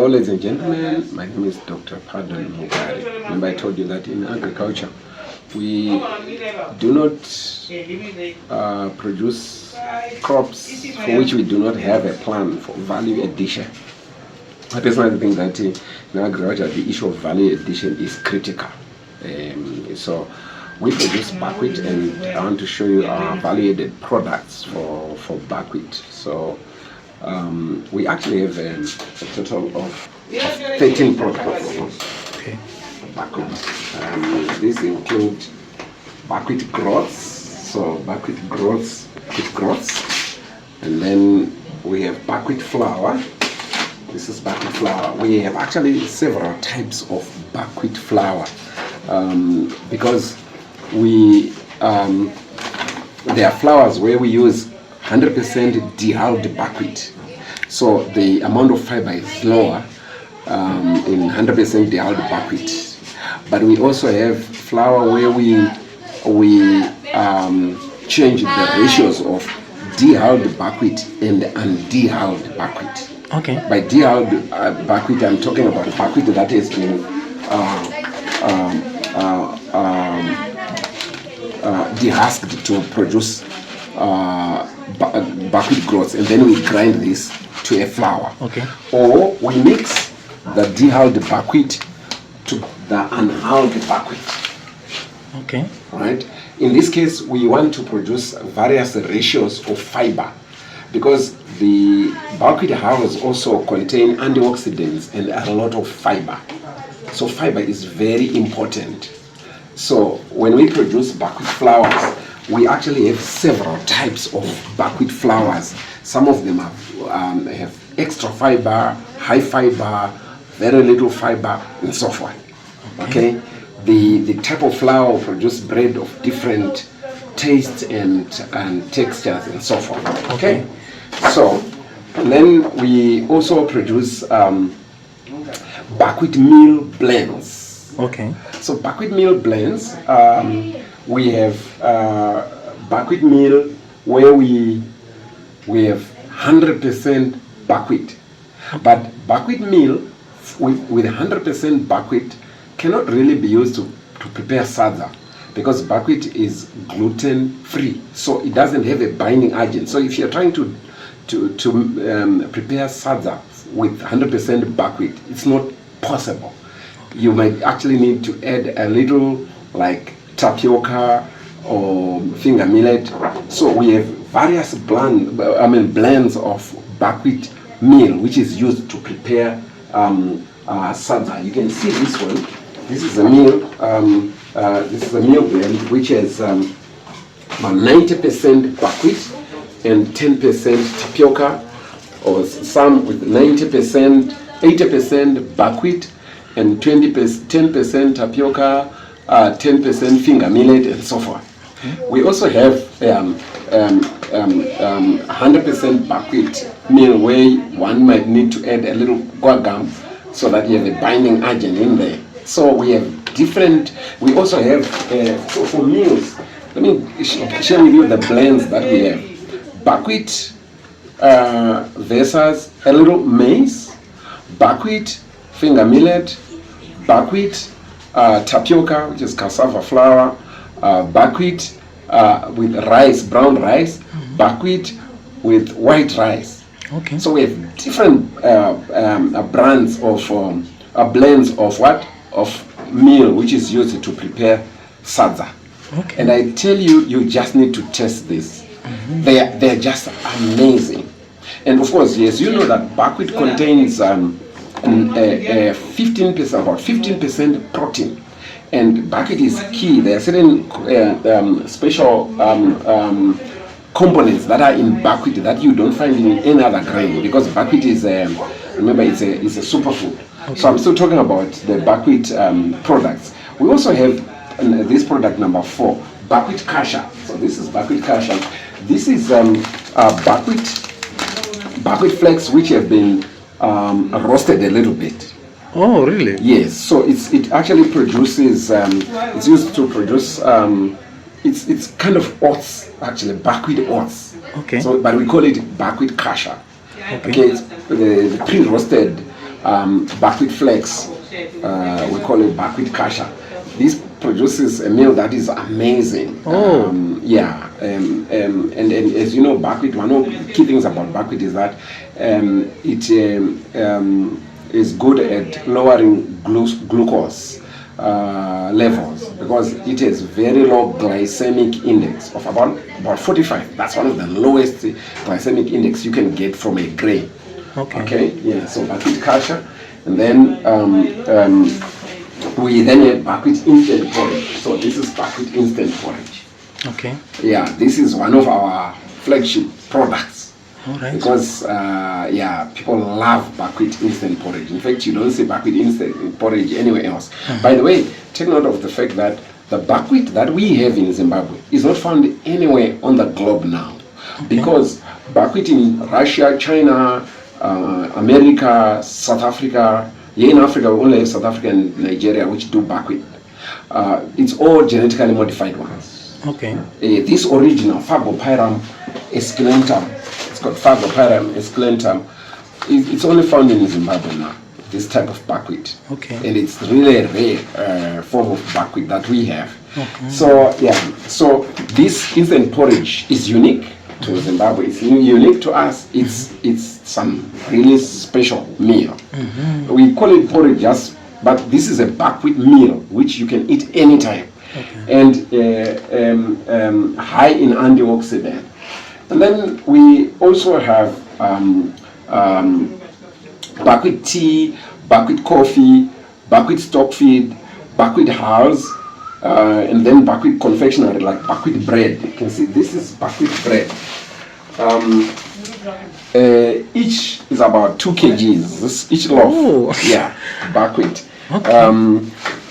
Hello, ladies and gentlemen. My name is Dr. Pardon Mugari. Remember I told you that in agriculture, we do not produce crops for which we do not have a plan for value addition. I personally think that in agriculture, the issue of value addition is critical. So we produce buckwheat, and I want to show you our value-added products for buckwheat. So we actually have a total of 13 products. Okay. Buckwheat. These include buckwheat groats. So buckwheat groats, and then we have buckwheat flour. This is buckwheat flour. We have actually several types of buckwheat flour because we there are flours where we use 100% dehulled buckwheat, so the amount of fiber is lower in 100% dehulled buckwheat. But we also have flour where we change the ratios of dehulled buckwheat and undehulled buckwheat. Okay. By dehulled buckwheat, I'm talking about buckwheat that has been dehusked to produce buckwheat groats, and then we grind this to a flour. Okay. Or we mix the dehulled buckwheat to the unhulled buckwheat. Okay. Right? In this case, we want to produce various ratios of fiber, because the buckwheat hulls also contain antioxidants and a lot of fiber. So fiber is very important. So when we produce buckwheat flours, we actually have several types of buckwheat flours. Some of them have extra fiber, high fiber, very little fiber, and so forth. Okay? The type of flour will produce bread of different tastes and textures and so forth. Okay? So, and then we also produce buckwheat meal blends. Okay. So buckwheat meal blends, we have buckwheat meal where we have 100% buckwheat. But buckwheat meal with 100% buckwheat cannot really be used to prepare sadza, because buckwheat is gluten free, so it doesn't have a binding agent. So if you're trying to prepare sadza with 100% buckwheat, it's not possible. You might actually need to add a little like tapioca or finger millet. So we have various blends of buckwheat meal which is used to prepare sadza. You can see this one. This is a meal. This is a meal blend which has 90% buckwheat and 10% tapioca, or some with 90%, 80% buckwheat and 10% tapioca, 10% finger millet, and so forth. We also have 100% buckwheat meal where one might need to add a little guar gum so that you have a binding agent in there. So we have different. We also have so for meals. Let me share with you the blends that we have. Buckwheat versus a little maize, buckwheat finger millet, buckwheat tapioca, which is cassava flour, buckwheat with rice, brown rice, buckwheat with white rice. Okay. So we have different brands of blends of what? Of meal which is used to prepare sadza. Okay. And I tell you, you just need to test this. They're just amazing. And of course, yes, you know that buckwheat contains 15%, about 15% protein. And buckwheat is key. There are certain special components that are in buckwheat that you don't find in any other grain, because buckwheat is remember it's a superfood. Okay. So I'm still talking about the buckwheat products. We also have this product number 4, buckwheat kasha. So this is buckwheat kasha. This is buckwheat flakes which have been roasted a little bit. Oh, really? Yes. So it actually produces. It's used to produce. It's kind of oats, actually buckwheat oats. Okay. So, but we call it buckwheat kasha. Okay. It's the pre-roasted buckwheat flakes. We call it buckwheat kasha. This produces a meal that is amazing. Oh. And as you know, buckwheat, one of the key things about buckwheat is that it is good at lowering glucose levels, because it has very low glycemic index of about 45. That's one of the lowest glycemic index you can get from a grain. Okay. Yeah. So buckwheat kasha, and then we then have buckwheat instant porridge. So this is buckwheat instant porridge. Okay. Yeah, this is one of our flagship products. All right. Because people love buckwheat instant porridge. In fact, you don't see buckwheat instant porridge anywhere else. By the way, take note of the fact that the buckwheat that we have in Zimbabwe is not found anywhere on the globe now. Because buckwheat in Russia, China, America, South Africa, here in Africa we only have South Africa and Nigeria which do buckwheat. It's all genetically modified ones. Okay. This original Phagopyrum esculentum, it's called Phagopyrum esculentum, it's only found in Zimbabwe now, this type of buckwheat. Okay. And it's really a rare form of buckwheat that we have. Okay. So this instant porridge is unique to Zimbabwe. It's unique to us. It's some really special meal. We call it porridge but this is a buckwheat meal which you can eat anytime. And high in antioxidant. And then we also have buckwheat tea, buckwheat coffee, buckwheat stock feed, buckwheat hulls, and then buckwheat confectionery like buckwheat bread. You can see this is buckwheat bread. Each is about 2 kgs. Each loaf. Oh. Yeah, buckwheat. Okay.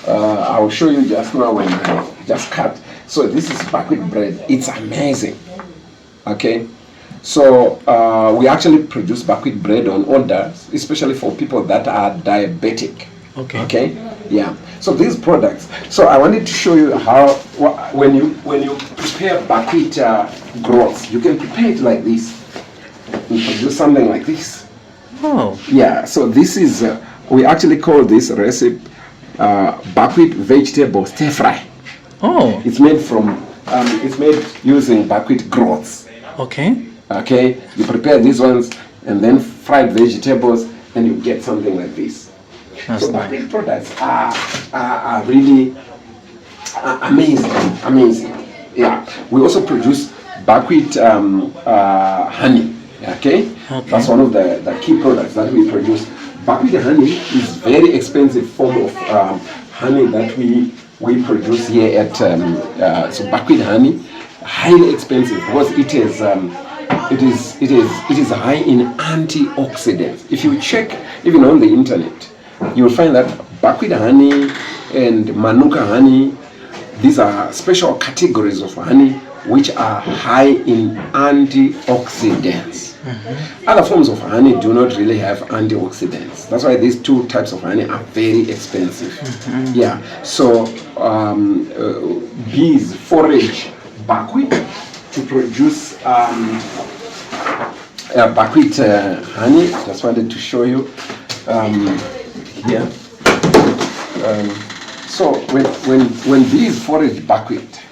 I'll show you just now when I just cut. So this is buckwheat bread. It's amazing. Okay. So we actually produce buckwheat bread on orders, especially for people that are diabetic. Okay. Yeah. So these products. So I wanted to show you how when you prepare buckwheat groats, you can prepare it like this. You produce something like this. Oh. Yeah. So this is we actually call this recipe buckwheat vegetable stir fry. Oh. It's made from it's made using buckwheat groats. Okay. Okay, you prepare these ones and then fried vegetables, and you get something like this. That's So nice. buckwheat products are really amazing. Yeah, we also produce buckwheat honey. Okay, that's one of the key products that we produce. Buckwheat honey is very expensive form of honey that we produce here at so buckwheat honey, highly expensive because it is high in antioxidants. If you check even on the internet, you will find that buckwheat honey and manuka honey, these are special categories of honey which are high in antioxidants. Other forms of honey do not really have antioxidants. That's why these two types of honey are very expensive. Yeah. So bees forage buckwheat to produce buckwheat honey. Just wanted to show you here. So when bees forage buckwheat,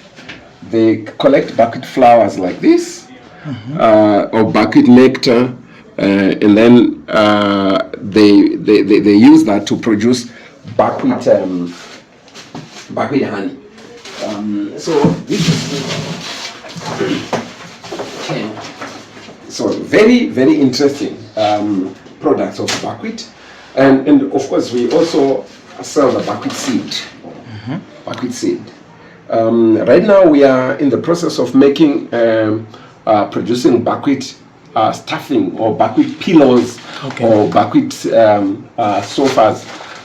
they collect buckwheat flowers like this, or buckwheat nectar, and then they use that to produce buckwheat honey. So this is so very, very interesting products of buckwheat, and of course we also sell the buckwheat seed. Buckwheat seed. Right now we are in the process of making producing buckwheat stuffing or buckwheat pillows or buckwheat sofas,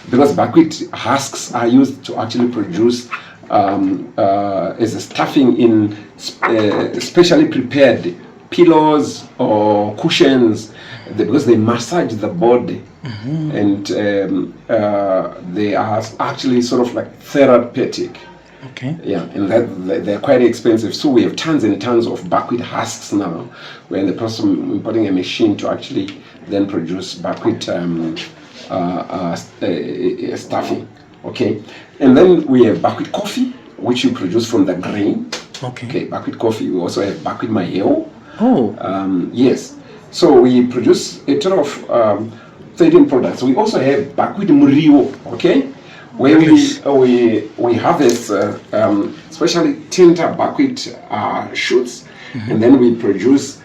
because buckwheat husks are used to actually produce as a stuffing in specially prepared pillows or cushions, because they massage the body, and they are actually sort of like therapeutic. Okay. Yeah, and that they're quite expensive. So we have tons and tons of buckwheat husks now. We're in the process of importing a machine to actually then produce buckwheat stuffing. Okay, and then we have buckwheat coffee, which you produce from the grain. Okay, buckwheat coffee. We also have buckwheat maheo. Oh. Yes. So we produce a total of 13 products. We also have buckwheat murio. Okay, where we harvest especially tender buckwheat shoots, and then we produce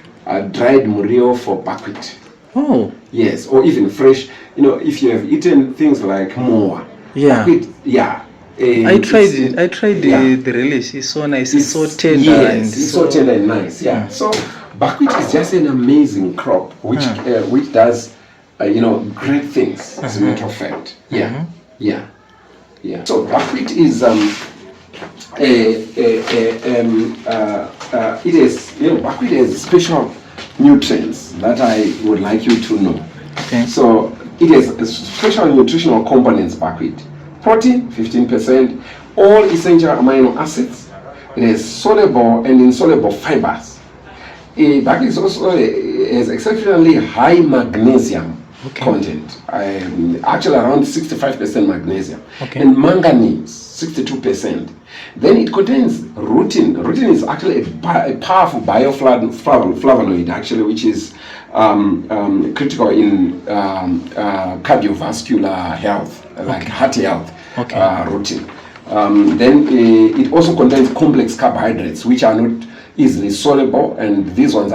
dried murio for buckwheat. Oh. Yes, or even fresh. You know, if you have eaten things like moa. Yeah. Buckwheat, yeah. I tried it. I tried the relish. It's so nice. It's so tender. Yes, it's so tender and nice. Yeah. So buckwheat is just an amazing crop, which does, great things. As a matter of fact. Yeah. Yeah. Yeah. So buckwheat is buckwheat has special nutrients that I would like you to know. Okay. So it has special nutritional components, buckwheat. Protein, 15%, all essential amino acids. It has soluble and insoluble fibers. Buckwheat is also has exceptionally high magnesium content. Actually around 65% magnesium. And manganese, 62%. Then it contains rutin. Rutin is actually a powerful bioflavonoid, actually, which is critical in cardiovascular health, like heart health. Rutin. Then it also contains complex carbohydrates, which are not easily soluble, and these ones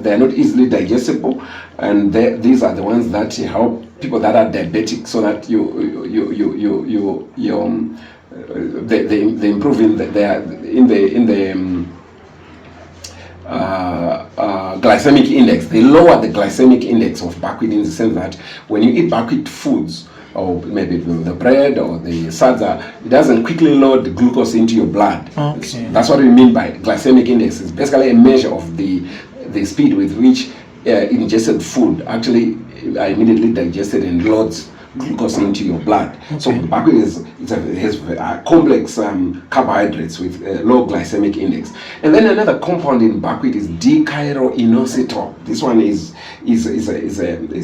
they're not easily digestible, and these are the ones that help people that are diabetic, so that they improve in the glycemic index. They lower the glycemic index of buckwheat in the sense that when you eat buckwheat foods, or maybe the bread or the sadza, it doesn't quickly load the glucose into your blood. That's what we mean by glycemic index. It's basically a measure of the speed with which ingested food actually immediately digested and loads glucose into your blood. So buckwheat has complex carbohydrates with low glycemic index. And then another compound in buckwheat is D-chiroinositol. This one is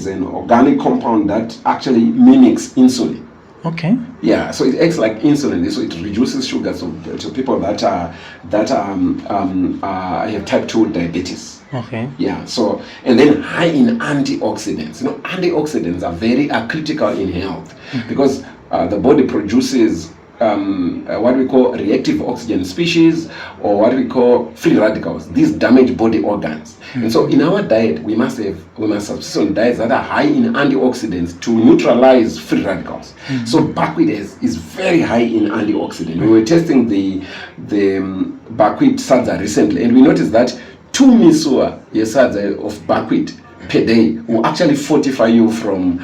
an organic compound that actually mimics insulin. Okay. Yeah, so it acts like insulin, so it reduces sugar to people that have type 2 diabetes. Okay. Yeah, so, and then high in antioxidants. Antioxidants are critical in health because the body produces what we call reactive oxygen species, or what we call free radicals. These damage body organs. And so in our diet, we must subsist on diets that are high in antioxidants to neutralize free radicals. So buckwheat is very high in antioxidant. We were testing the buckwheat sadza recently, and we noticed that 2 misua sadza of buckwheat per day will actually fortify you from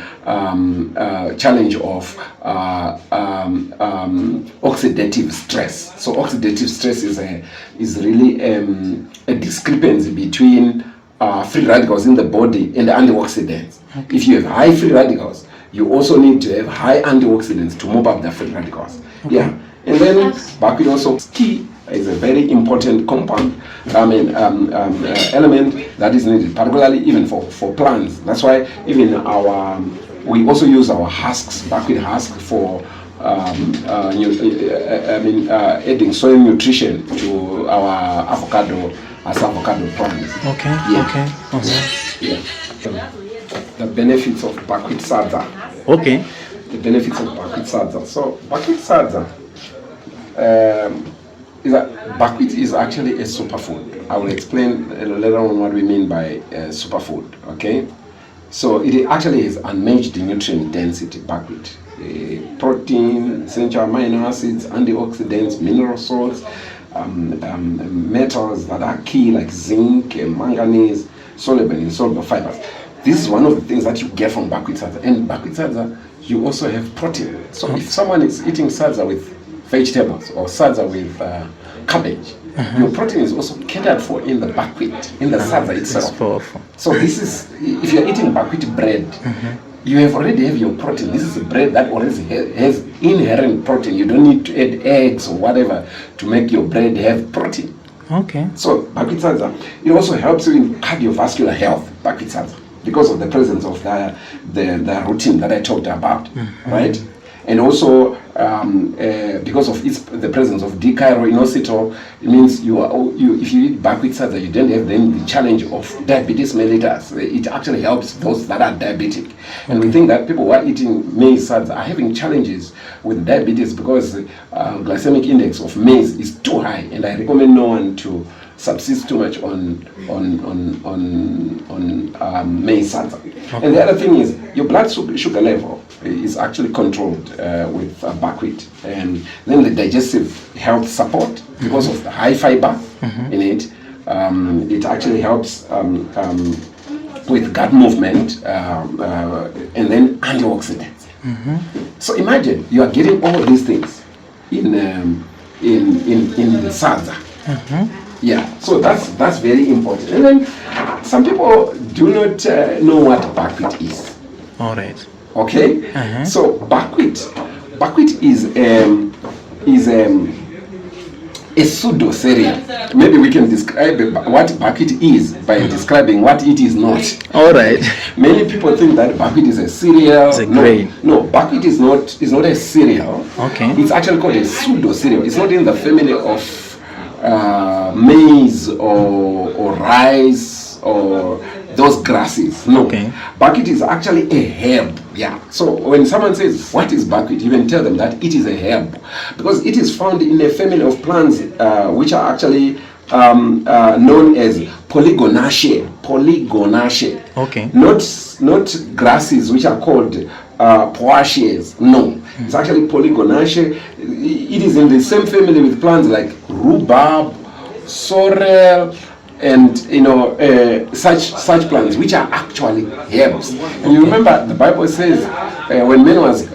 challenge of oxidative stress. So oxidative stress is really a discrepancy between free radicals in the body and the antioxidants. If you have high free radicals, you also need to have high antioxidants to mop up the free radicals. Yeah, and then buckwheat also key is a very important compound, element that is needed, particularly even for plants. That's why even we also use our husks, buckwheat husk, for adding soil nutrition to our avocado plants. The benefits of buckwheat sadza. The benefits of buckwheat sadza. So buckwheat sadza. Buckwheat is actually a superfood. I will explain later on what we mean by superfood. Okay, so it actually is unmatched nutrient density. Buckwheat, protein, essential amino acids, antioxidants, mineral salts, metals that are key like zinc, manganese, soluble and insoluble fibers. This is one of the things that you get from buckwheat sadza. And buckwheat sadza, you also have protein. So if someone is eating sadza with vegetables or sadza with cabbage, your protein is also catered for in the buckwheat, in the sadza itself. So this is, if you're eating buckwheat bread, you already have your protein. This is a bread that already has inherent protein. You don't need to add eggs or whatever to make your bread have protein. Okay. So buckwheat sadza, it also helps you in cardiovascular health, buckwheat sadza. because of the presence of the routine that I talked about, right? And also because of the presence of D-chiroinositol, it means if you eat buckwheat sadza, you don't have then the challenge of diabetes mellitus. It actually helps those that are diabetic. And we think that people who are eating maize sadza are having challenges with diabetes because glycemic index of maize is too high, and I recommend no one to subsist too much on maize sadza. Okay. And the other thing is your blood sugar level is actually controlled with buckwheat, and then the digestive health support because of the high fiber in it. It actually helps with gut movement and then antioxidants. So imagine you are getting all these things in the sadza. Yeah, so that's very important. And then some people do not know what buckwheat is. All right. Okay. So buckwheat is a pseudo cereal. Maybe we can describe what buckwheat is by describing what it is not. All right. Many people think that buckwheat is a cereal. It's a grain. No, buckwheat is not a cereal. Okay. It's actually called a pseudo cereal. It's not in the family of maize or rice or those grasses. No. Okay. Buckwheat is actually a herb. Yeah. So when someone says, what is buckwheat? You can tell them that it is a herb because it is found in a family of plants which are actually known as Polygonaceae. Polygonaceae. Okay. Not grasses which are called Poaceae. No. It's actually Polygonaceae. It is in the same family with plants like rhubarb, sorrel, and such plants which are actually herbs. And you remember the Bible says when man was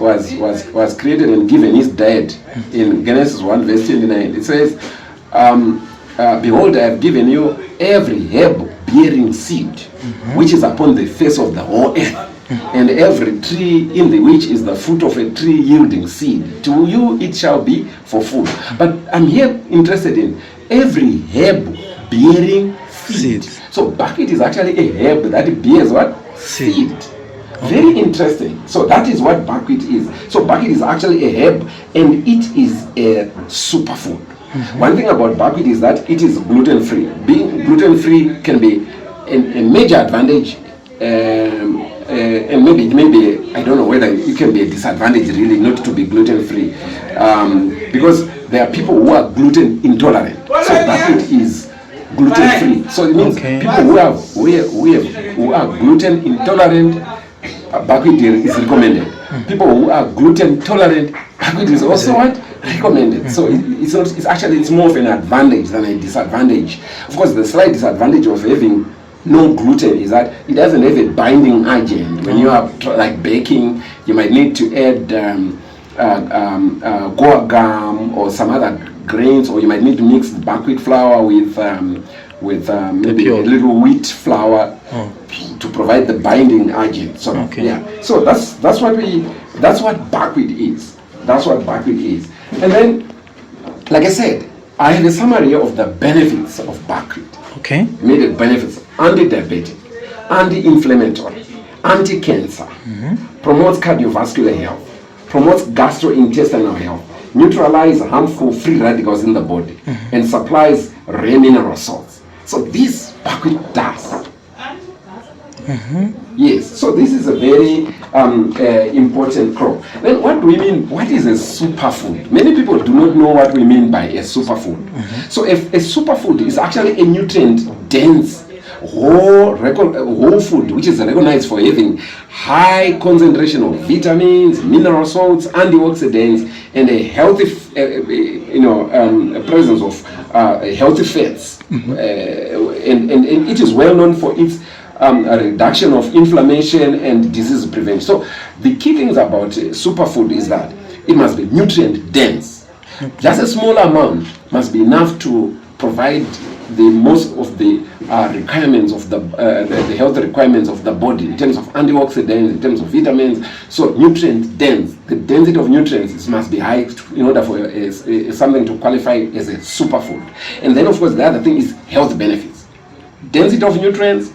created and given his diet in Genesis 1 verse 29, it says, behold, I have given you every herb bearing seed which is upon the face of the whole earth, and every tree in the which is the fruit of a tree yielding seed. To you it shall be for food. But I'm here interested in every herb bearing seed. So buckwheat is actually a herb that bears what? Seed. Very interesting. So that is what buckwheat is. So buckwheat is actually a herb, and it is a superfood. One thing about buckwheat is that it is gluten-free. Being gluten-free can be a major advantage, and maybe I don't know whether it can be a disadvantage really not to be gluten-free, because there are people who are gluten intolerant. So buckwheat is gluten-free. So it means people who are gluten intolerant, buckwheat is recommended. People who are gluten tolerant, buckwheat is also what? Recommended. So it's more of an advantage than a disadvantage. Of course, the slight disadvantage of having no gluten is that it doesn't have a binding agent. When you are like baking, you might need to add guar gum or some other grains, or you might need to mix the buckwheat flour with maybe a little wheat flour to provide the binding agent. So yeah, so that's what buckwheat is. That's what buckwheat is. And then, like I said, I have a summary of the benefits of buckwheat. Okay. Immediate benefits: anti-diabetic, anti-inflammatory, anti-cancer, promotes cardiovascular health, promotes gastrointestinal health, neutralizes harmful free radicals in the body, and supplies rare mineral salts. So this buckwheat does. Yes, so this is a very important crop. Then what do we mean? What is a superfood? Many people do not know what we mean by a superfood. So if a superfood is actually a nutrient-dense whole food which is recognized for having high concentration of vitamins, mineral salts, antioxidants, and a healthy presence of healthy fats, and it is well known for its a reduction of inflammation and disease prevention. So the key things about superfood is that it must be nutrient dense. Just a small amount must be enough to provide the most of the requirements of the health requirements of the body in terms of antioxidants, in terms of vitamins. So nutrient dense, the density of nutrients must be high in order for something to qualify as a superfood. And then of course the other thing is health benefits. density of nutrients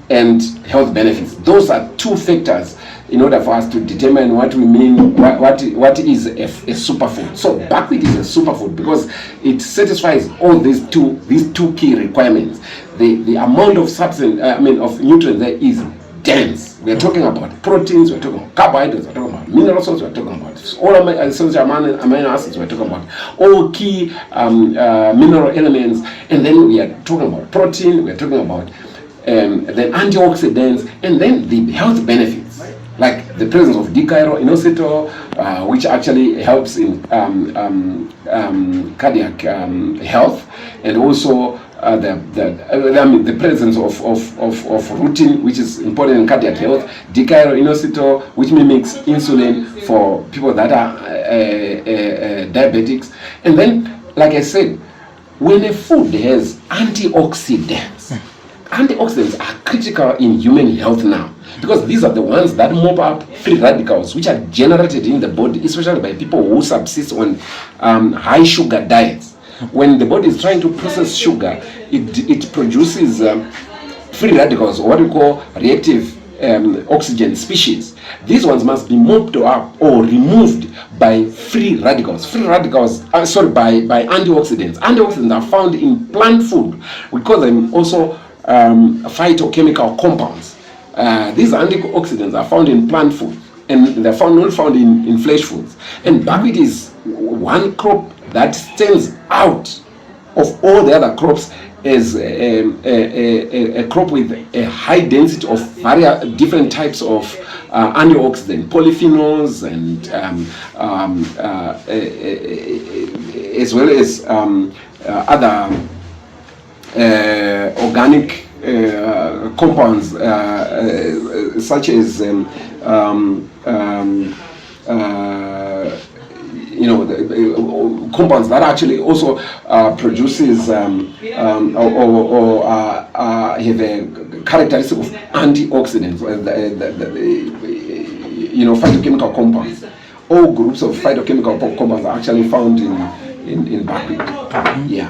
and health benefits. Those are two factors in order for us to determine what we mean, what is a superfood. So buckwheat is a superfood because it satisfies all these two key requirements. The amount of substance, of nutrients there is dense. We are talking about proteins, we are talking about carbohydrates, we are talking about mineral salts, we are talking about all essential amino acids, we are talking about all key mineral elements, and then we are talking about protein, we are talking about the antioxidants, and then the health benefits, like the presence of D-inositol, which actually helps in cardiac health, and also the presence of rutin, which is important in cardiac health, D-inositol, which mimics insulin for people that are diabetics. And then, like I said, when a food has antioxidants, antioxidants are critical in human health now, because these are the ones that mop up free radicals which are generated in the body, especially by people who subsist on high sugar diets. When the body is trying to process sugar, it produces free radicals, or what we call reactive oxygen species. These ones must be mopped up or removed by free radicals. By antioxidants. Antioxidants are found in plant food. We call them also phytochemical compounds. These antioxidants are found in plant food, and they're not found in flesh foods. And buckwheat is one crop that stands out of all the other crops as a crop with a high density of different types of antioxidant, polyphenols, and as well as other organic compounds, such as compounds that actually also produces have a characteristic of antioxidants, phytochemical compounds. All groups of phytochemical compounds are actually found in buckwheat. Yeah.